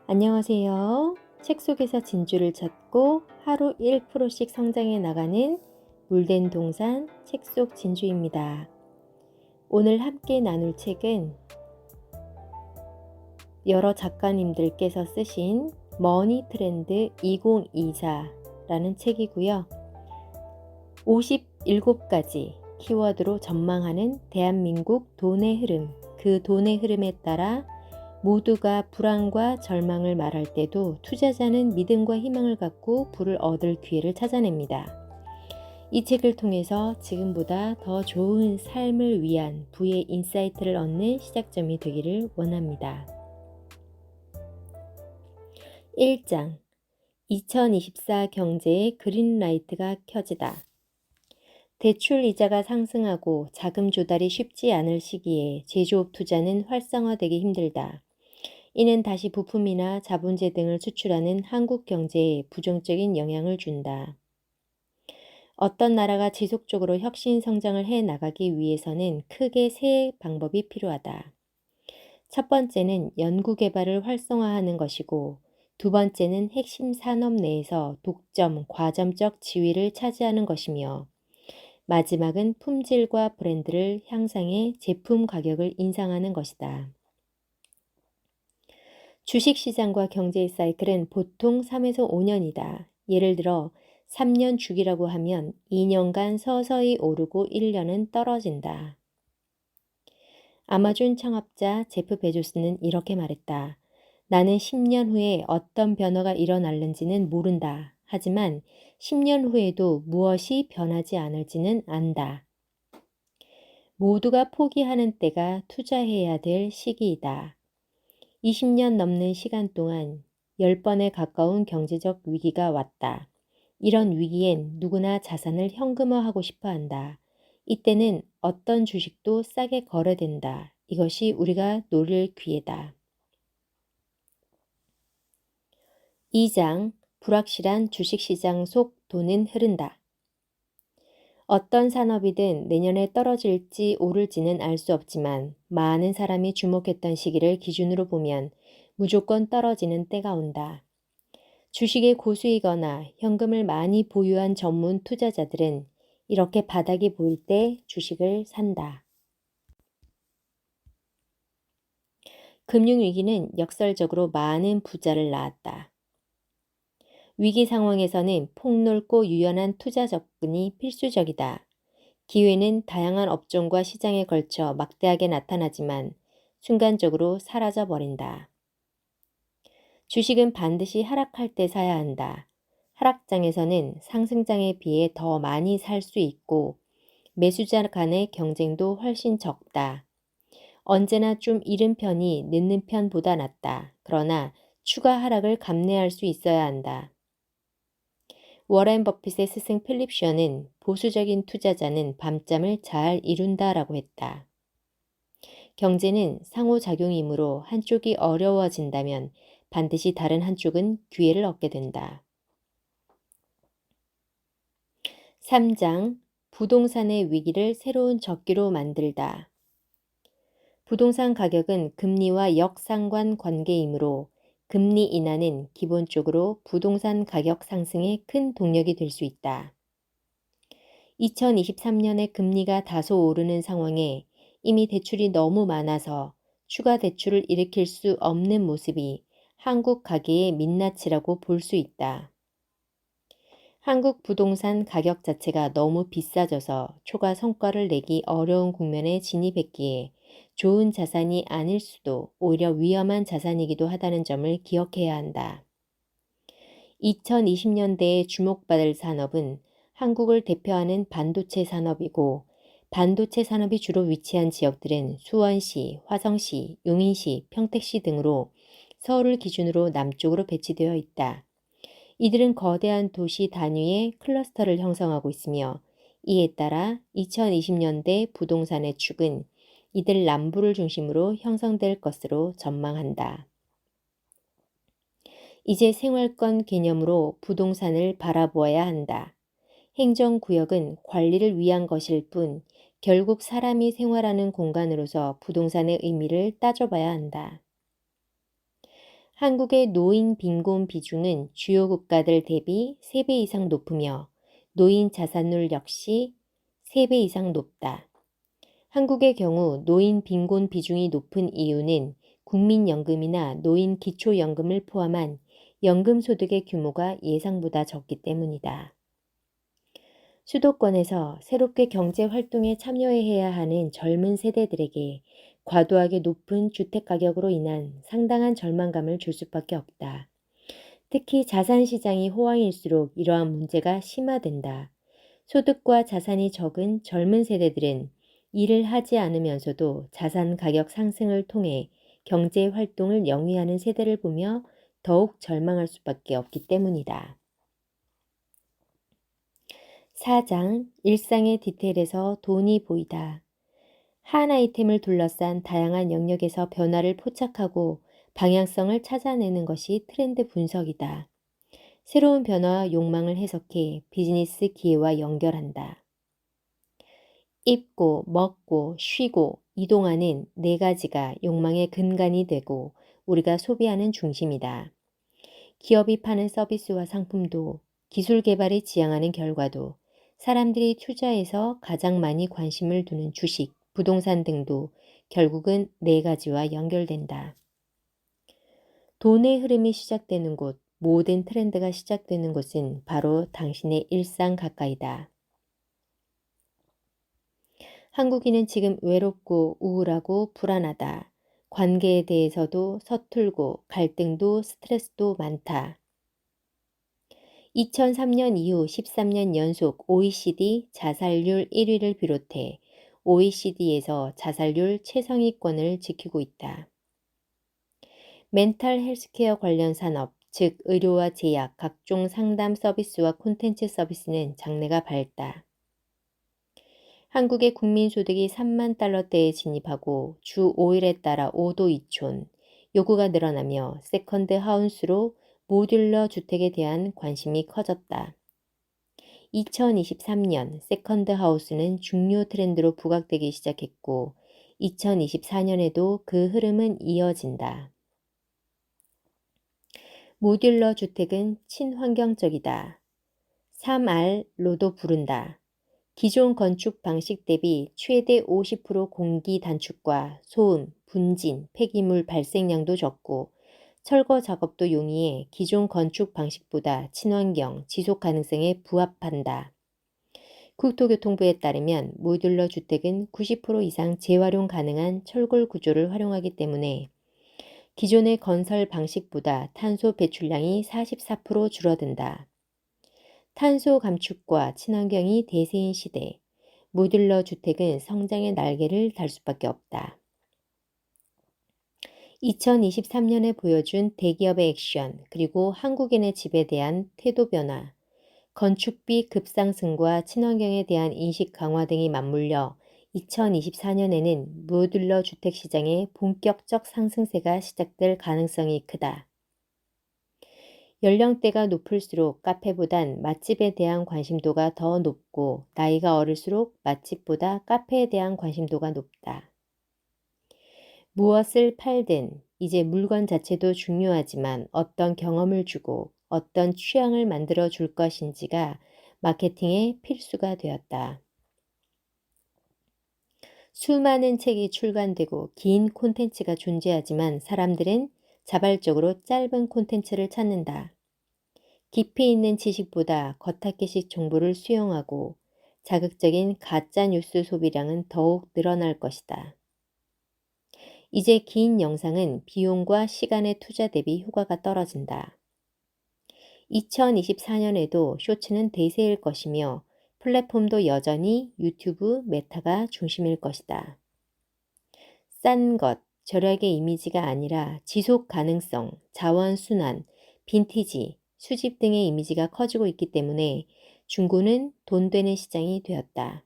안녕하세요. 책 속에서 진주를 찾고 하루 1%씩 성장해 나가는 물된 동산 책 속 진주입니다. 오늘 함께 나눌 책은 여러 작가님들께서 쓰신 머니 트렌드 2024라는 책이고요. 57가지 키워드로 전망하는 대한민국 돈의 흐름, 그 돈의 흐름에 따라 모두가 불안과 절망을 말할 때도 투자자는 믿음과 희망을 갖고 부를 얻을 기회를 찾아냅니다. 이 책을 통해서 지금보다 더 좋은 삶을 위한 부의 인사이트를 얻는 시작점이 되기를 원합니다. 1장 2024 경제의 그린라이트가 켜지다. 대출 이자가 상승하고 자금 조달이 쉽지 않을 시기에 제조업 투자는 활성화되기 힘들다. 이는 다시 부품이나 자본재 등을 수출하는 한국 경제에 부정적인 영향을 준다. 어떤 나라가 지속적으로 혁신 성장을 해 나가기 위해서는 크게 세 방법이 필요하다. 첫 번째는 연구개발을 활성화하는 것이고, 두 번째는 핵심 산업 내에서 독점, 과점적 지위를 차지하는 것이며, 마지막은 품질과 브랜드를 향상해 제품 가격을 인상하는 것이다. 주식시장과 경제의 사이클은 보통 3에서 5년이다. 예를 들어 3년 주기라고 하면 2년간 서서히 오르고 1년은 떨어진다. 아마존 창업자 제프 베조스는 이렇게 말했다. 나는 10년 후에 어떤 변화가 일어날는지는 모른다. 하지만 10년 후에도 무엇이 변하지 않을지는 안다. 모두가 포기하는 때가 투자해야 될 시기이다. 20년 넘는 시간 동안 10번에 가까운 경제적 위기가 왔다. 이런 위기엔 누구나 자산을 현금화하고 싶어 한다. 이때는 어떤 주식도 싸게 거래된다. 이것이 우리가 노릴 기회다. 2장 불확실한 주식시장 속 돈은 흐른다. 어떤 산업이든 내년에 떨어질지 오를지는 알 수 없지만 많은 사람이 주목했던 시기를 기준으로 보면 무조건 떨어지는 때가 온다. 주식에 고수이거나 현금을 많이 보유한 전문 투자자들은 이렇게 바닥이 보일 때 주식을 산다. 금융위기는 역설적으로 많은 부자를 낳았다. 위기 상황에서는 폭넓고 유연한 투자 접근이 필수적이다. 기회는 다양한 업종과 시장에 걸쳐 막대하게 나타나지만 순간적으로 사라져버린다. 주식은 반드시 하락할 때 사야 한다. 하락장에서는 상승장에 비해 더 많이 살 수 있고 매수자 간의 경쟁도 훨씬 적다. 언제나 좀 이른 편이 늦는 편보다 낫다. 그러나 추가 하락을 감내할 수 있어야 한다. 워렌 버핏의 스승 필립 셔는 보수적인 투자자는 밤잠을 잘 이룬다라고 했다. 경제는 상호작용이므로 한쪽이 어려워진다면 반드시 다른 한쪽은 기회를 얻게 된다. 3장 부동산의 위기를 새로운 적기로 만들다. 부동산 가격은 금리와 역상관 관계이므로 금리 인하는 기본적으로 부동산 가격 상승에 큰 동력이 될 수 있다. 2023년에 금리가 다소 오르는 상황에 이미 대출이 너무 많아서 추가 대출을 일으킬 수 없는 모습이 한국 가계의 민낯이라고 볼 수 있다. 한국 부동산 가격 자체가 너무 비싸져서 초과 성과를 내기 어려운 국면에 진입했기에 좋은 자산이 아닐 수도 오히려 위험한 자산이기도 하다는 점을 기억해야 한다. 2020년대에 주목받을 산업은 한국을 대표하는 반도체 산업이고 반도체 산업이 주로 위치한 지역들은 수원시, 화성시, 용인시, 평택시 등으로 서울을 기준으로 남쪽으로 배치되어 있다. 이들은 거대한 도시 단위의 클러스터를 형성하고 있으며 이에 따라 2020년대 부동산의 축은 이들 남부를 중심으로 형성될 것으로 전망한다. 이제 생활권 개념으로 부동산을 바라보아야 한다. 행정구역은 관리를 위한 것일 뿐 결국 사람이 생활하는 공간으로서 부동산의 의미를 따져봐야 한다. 한국의 노인 빈곤 비중은 주요 국가들 대비 3배 이상 높으며 노인 자산률 역시 3배 이상 높다. 한국의 경우 노인 빈곤 비중이 높은 이유는 국민연금이나 노인 기초연금을 포함한 연금 소득의 규모가 예상보다 적기 때문이다. 수도권에서 새롭게 경제 활동에 참여해야 하는 젊은 세대들에게 과도하게 높은 주택 가격으로 인한 상당한 절망감을 줄 수밖에 없다. 특히 자산 시장이 호황일수록 이러한 문제가 심화된다. 소득과 자산이 적은 젊은 세대들은 일을 하지 않으면서도 자산 가격 상승을 통해 경제 활동을 영위하는 세대를 보며 더욱 절망할 수밖에 없기 때문이다. 4장 일상의 디테일에서 돈이 보이다. 한 아이템을 둘러싼 다양한 영역에서 변화를 포착하고 방향성을 찾아내는 것이 트렌드 분석이다. 새로운 변화와 욕망을 해석해 비즈니스 기회와 연결한다. 입고, 먹고, 쉬고, 이동하는 4가지가 욕망의 근간이 되고 우리가 소비하는 중심이다. 기업이 파는 서비스와 상품도 기술 개발이 지향하는 결과도 사람들이 투자해서 가장 많이 관심을 두는 주식, 부동산 등도 결국은 4가지와 연결된다. 돈의 흐름이 시작되는 곳, 모든 트렌드가 시작되는 곳은 바로 당신의 일상 가까이다. 한국인은 지금 외롭고 우울하고 불안하다. 관계에 대해서도 서툴고 갈등도 스트레스도 많다. 2003년 이후 13년 연속 OECD 자살률 1위를 비롯해 OECD에서 자살률 최상위권을 지키고 있다. 멘탈 헬스케어 관련 산업, 즉 의료와 제약, 각종 상담 서비스와 콘텐츠 서비스는 장래가 밝다. 한국의 국민소득이 3만 달러대에 진입하고 주 5일에 따라 5도 2촌, 요구가 늘어나며 세컨드 하우스로 모듈러 주택에 대한 관심이 커졌다. 2023년 세컨드 하우스는 중요 트렌드로 부각되기 시작했고 2024년에도 그 흐름은 이어진다. 모듈러 주택은 친환경적이다. 3R로도 부른다. 기존 건축 방식 대비 최대 50% 공기 단축과 소음, 분진, 폐기물 발생량도 적고 철거 작업도 용이해 기존 건축 방식보다 친환경, 지속 가능성에 부합한다. 국토교통부에 따르면 모듈러 주택은 90% 이상 재활용 가능한 철골 구조를 활용하기 때문에 기존의 건설 방식보다 탄소 배출량이 44% 줄어든다. 탄소 감축과 친환경이 대세인 시대, 모듈러 주택은 성장의 날개를 달 수밖에 없다. 2023년에 보여준 대기업의 액션, 그리고 한국인의 집에 대한 태도 변화, 건축비 급상승과 친환경에 대한 인식 강화 등이 맞물려 2024년에는 모듈러 주택 시장의 본격적 상승세가 시작될 가능성이 크다. 연령대가 높을수록 카페보단 맛집에 대한 관심도가 더 높고 나이가 어릴수록 맛집보다 카페에 대한 관심도가 높다. 무엇을 팔든 이제 물건 자체도 중요하지만 어떤 경험을 주고 어떤 취향을 만들어 줄 것인지가 마케팅의 필수가 되었다. 수많은 책이 출간되고 긴 콘텐츠가 존재하지만 사람들은 자발적으로 짧은 콘텐츠를 찾는다. 깊이 있는 지식보다 겉핥기식 정보를 수용하고 자극적인 가짜 뉴스 소비량은 더욱 늘어날 것이다. 이제 긴 영상은 비용과 시간의 투자 대비 효과가 떨어진다. 2024년에도 쇼츠는 대세일 것이며 플랫폼도 여전히 유튜브, 메타가 중심일 것이다. 싼 것, 절약의 이미지가 아니라 지속 가능성, 자원 순환, 빈티지, 수집 등의 이미지가 커지고 있기 때문에 중고는 돈 되는 시장이 되었다.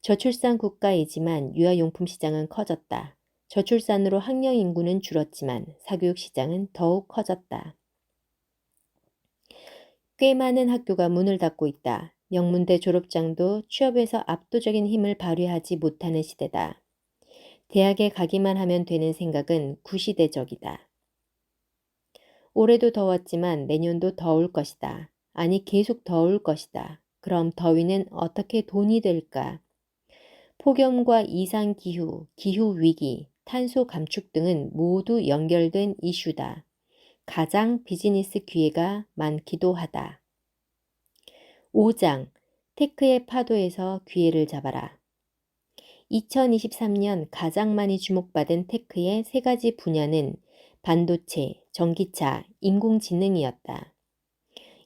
저출산 국가이지만 유아용품 시장은 커졌다. 저출산으로 학령 인구는 줄었지만 사교육 시장은 더욱 커졌다. 꽤 많은 학교가 문을 닫고 있다. 명문대 졸업장도 취업에서 압도적인 힘을 발휘하지 못하는 시대다. 대학에 가기만 하면 되는 생각은 구시대적이다. 올해도 더웠지만 내년도 더울 것이다. 아니, 계속 더울 것이다. 그럼 더위는 어떻게 돈이 될까? 폭염과 이상기후, 기후위기, 탄소 감축 등은 모두 연결된 이슈다. 가장 비즈니스 기회가 많기도 하다. 5장 테크의 파도에서 기회를 잡아라. 2023년 가장 많이 주목받은 테크의 세 가지 분야는 반도체, 전기차, 인공지능이었다.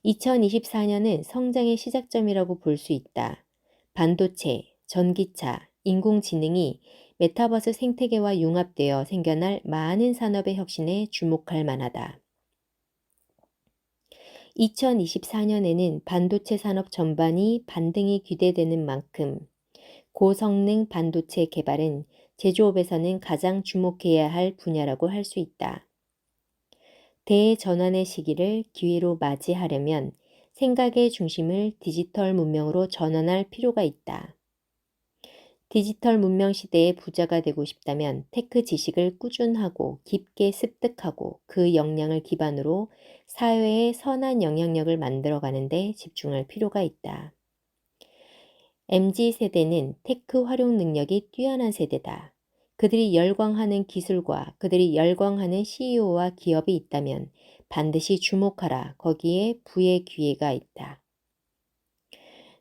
2024년은 성장의 시작점이라고 볼 수 있다. 반도체, 전기차, 인공지능이 메타버스 생태계와 융합되어 생겨날 많은 산업의 혁신에 주목할 만하다. 2024년에는 반도체 산업 전반이 반등이 기대되는 만큼 고성능 반도체 개발은 제조업에서는 가장 주목해야 할 분야라고 할 수 있다. 대전환의 시기를 기회로 맞이하려면 생각의 중심을 디지털 문명으로 전환할 필요가 있다. 디지털 문명 시대의 부자가 되고 싶다면 테크 지식을 꾸준하고 깊게 습득하고 그 역량을 기반으로 사회에 선한 영향력을 만들어가는 데 집중할 필요가 있다. MZ세대는 테크 활용 능력이 뛰어난 세대다. 그들이 열광하는 기술과 그들이 열광하는 CEO와 기업이 있다면 반드시 주목하라. 거기에 부의 기회가 있다.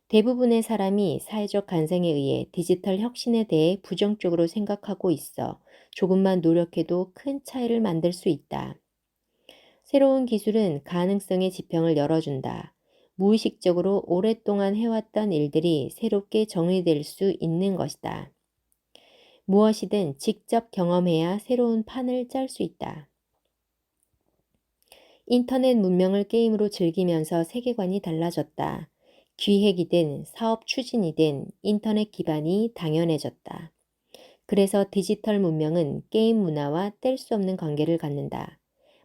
대부분의 사람이 사회적 간생에 의해 디지털 혁신에 대해 부정적으로 생각하고 있어 조금만 노력해도 큰 차이를 만들 수 있다. 새로운 기술은 가능성의 지평을 열어준다. 무의식적으로 오랫동안 해왔던 일들이 새롭게 정의될 수 있는 것이다. 무엇이든 직접 경험해야 새로운 판을 짤 수 있다. 인터넷 문명을 게임으로 즐기면서 세계관이 달라졌다. 기획이든 사업 추진이든 인터넷 기반이 당연해졌다. 그래서 디지털 문명은 게임 문화와 뗄 수 없는 관계를 갖는다.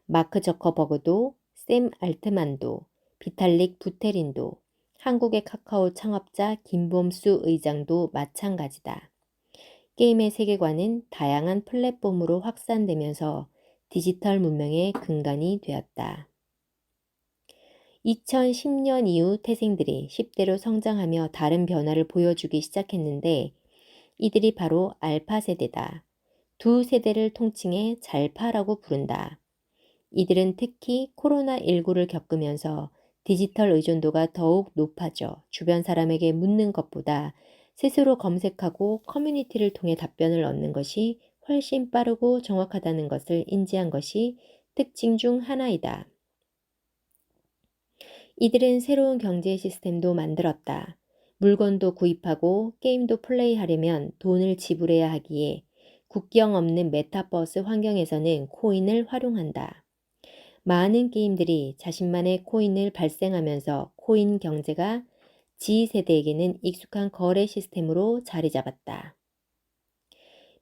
마크 저커버그도 샘 알트만도 비탈릭 부테린도 한국의 카카오 창업자 김범수 의장도 마찬가지다. 게임의 세계관은 다양한 플랫폼으로 확산되면서 디지털 문명의 근간이 되었다. 2010년 이후 태생들이 10대로 성장하며 다른 변화를 보여주기 시작했는데 이들이 바로 알파 세대다. 두 세대를 통칭해 잘파라고 부른다. 이들은 특히 코로나19를 겪으면서 디지털 의존도가 더욱 높아져 주변 사람에게 묻는 것보다 스스로 검색하고 커뮤니티를 통해 답변을 얻는 것이 훨씬 빠르고 정확하다는 것을 인지한 것이 특징 중 하나이다. 이들은 새로운 경제 시스템도 만들었다. 물건도 구입하고 게임도 플레이하려면 돈을 지불해야 하기에 국경 없는 메타버스 환경에서는 코인을 활용한다. 많은 게임들이 자신만의 코인을 발생하면서 코인 경제가 G세대에게는 익숙한 거래 시스템으로 자리 잡았다.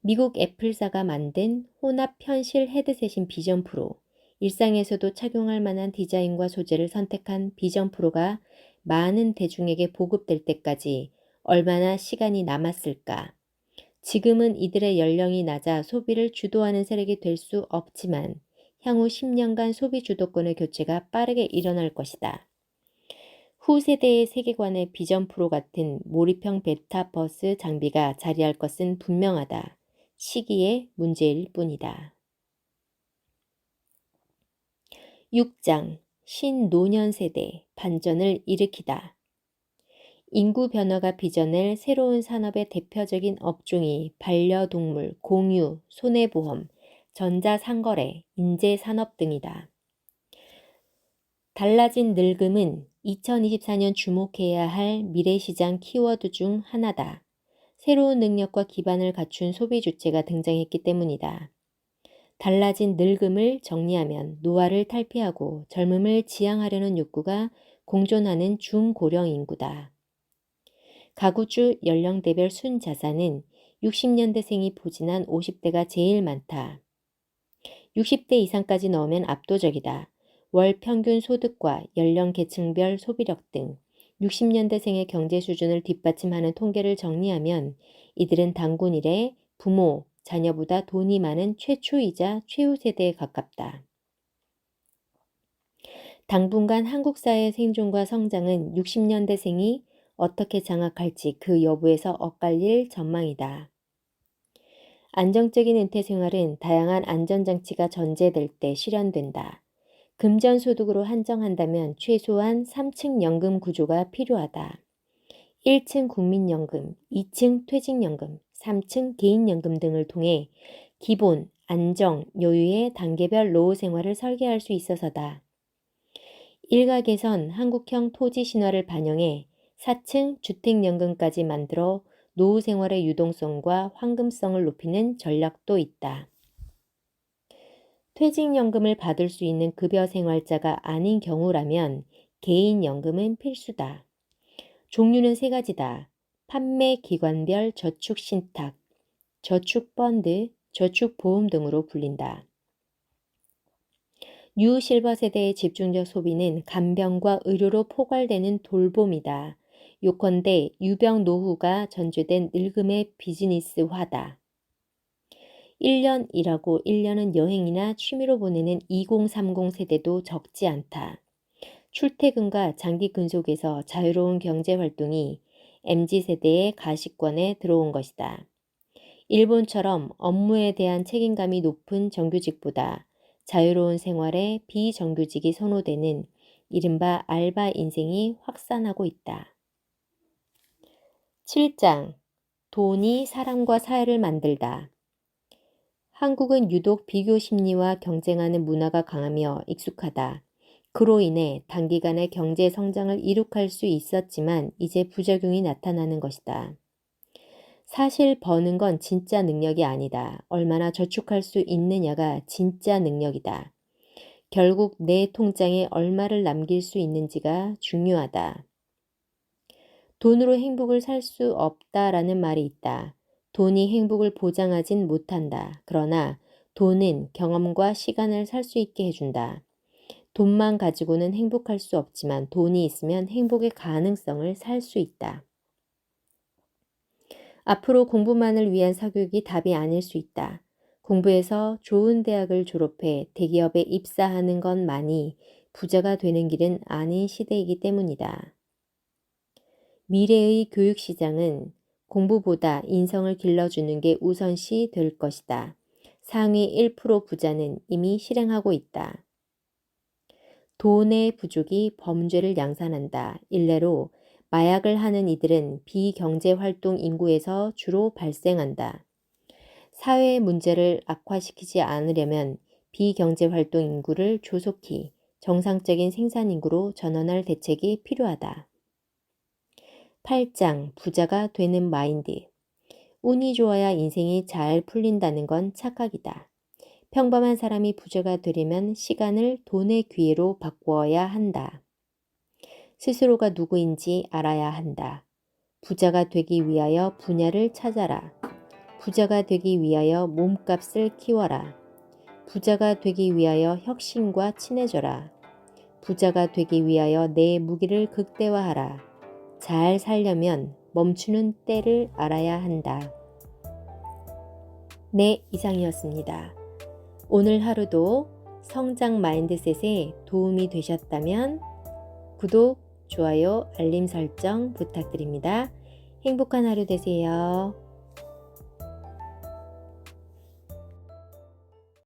미국 애플사가 만든 혼합 현실 헤드셋인 비전 프로, 일상에서도 착용할 만한 디자인과 소재를 선택한 비전 프로가 많은 대중에게 보급될 때까지 얼마나 시간이 남았을까? 지금은 이들의 연령이 낮아 소비를 주도하는 세력이 될 수 없지만 향후 10년간 소비 주도권의 교체가 빠르게 일어날 것이다. 후세대의 세계관의 비전 프로 같은 몰입형 메타버스 장비가 자리할 것은 분명하다. 시기의 문제일 뿐이다. 6장 신노년 세대 반전을 일으키다. 인구 변화가 빚어낼 새로운 산업의 대표적인 업종이 반려동물, 공유, 손해보험, 전자상거래, 인재산업 등이다. 달라진 늙음은 2024년 주목해야 할 미래시장 키워드 중 하나다. 새로운 능력과 기반을 갖춘 소비 주체가 등장했기 때문이다. 달라진 늙음을 정리하면 노화를 탈피하고 젊음을 지향하려는 욕구가 공존하는 중고령 인구다. 가구주 연령대별 순자산은 60년대생이 부진한 50대가 제일 많다. 60대 이상까지 넣으면 압도적이다. 월 평균 소득과 연령 계층별 소비력 등 60년대생의 경제 수준을 뒷받침하는 통계를 정리하면 이들은 단군 이래 부모, 자녀보다 돈이 많은 최초이자 최후 세대에 가깝다. 당분간 한국 사회의 생존과 성장은 60년대생이 어떻게 장악할지 그 여부에서 엇갈릴 전망이다. 안정적인 은퇴 생활은 다양한 안전장치가 전제될 때 실현된다. 금전소득으로 한정한다면 최소한 3층 연금 구조가 필요하다. 1층 국민연금, 2층 퇴직연금, 3층 개인연금 등을 통해 기본, 안정, 여유의 단계별 노후 생활을 설계할 수 있어서다. 일각에선 한국형 토지 신화를 반영해 4층 주택연금까지 만들어 노후 생활의 유동성과 황금성을 높이는 전략도 있다. 퇴직연금을 받을 수 있는 급여 생활자가 아닌 경우라면 개인연금은 필수다. 종류는 3가지다. 판매 기관별 저축신탁, 저축펀드, 저축보험 등으로 불린다. 뉴실버 세대의 집중적 소비는 간병과 의료로 포괄되는 돌봄이다. 요컨대 유병 노후가 전제된 늙음의 비즈니스화다. 1년 일하고 1년은 여행이나 취미로 보내는 2030 세대도 적지 않다. 출퇴근과 장기 근속에서 자유로운 경제활동이 MZ세대의 가시권에 들어온 것이다. 일본처럼 업무에 대한 책임감이 높은 정규직보다 자유로운 생활에 비정규직이 선호되는 이른바 알바 인생이 확산하고 있다. 7장. 돈이 사람과 사회를 만들다. 한국은 유독 비교 심리와 경쟁하는 문화가 강하며 익숙하다. 그로 인해 단기간에 경제 성장을 이룩할 수 있었지만 이제 부작용이 나타나는 것이다. 사실 버는 건 진짜 능력이 아니다. 얼마나 저축할 수 있느냐가 진짜 능력이다. 결국 내 통장에 얼마를 남길 수 있는지가 중요하다. 돈으로 행복을 살 수 없다라는 말이 있다. 돈이 행복을 보장하진 못한다. 그러나 돈은 경험과 시간을 살 수 있게 해준다. 돈만 가지고는 행복할 수 없지만 돈이 있으면 행복의 가능성을 살 수 있다. 앞으로 공부만을 위한 사교육이 답이 아닐 수 있다. 공부해서 좋은 대학을 졸업해 대기업에 입사하는 것만이 부자가 되는 길은 아닌 시대이기 때문이다. 미래의 교육시장은 공부보다 인성을 길러주는 게 우선시 될 것이다. 상위 1% 부자는 이미 실행하고 있다. 돈의 부족이 범죄를 양산한다. 일례로 마약을 하는 이들은 비경제활동 인구에서 주로 발생한다. 사회의 문제를 악화시키지 않으려면 비경제활동 인구를 조속히 정상적인 생산인구로 전환할 대책이 필요하다. 8장. 부자가 되는 마인드. 운이 좋아야 인생이 잘 풀린다는 건 착각이다. 평범한 사람이 부자가 되려면 시간을 돈의 기회로 바꾸어야 한다. 스스로가 누구인지 알아야 한다. 부자가 되기 위하여 분야를 찾아라. 부자가 되기 위하여 몸값을 키워라. 부자가 되기 위하여 혁신과 친해져라. 부자가 되기 위하여 내 무기를 극대화하라. 잘 살려면 멈추는 때를 알아야 한다. 네, 이상이었습니다. 오늘 하루도 성장 마인드셋에 도움이 되셨다면 구독, 좋아요, 알림 설정 부탁드립니다. 행복한 하루 되세요.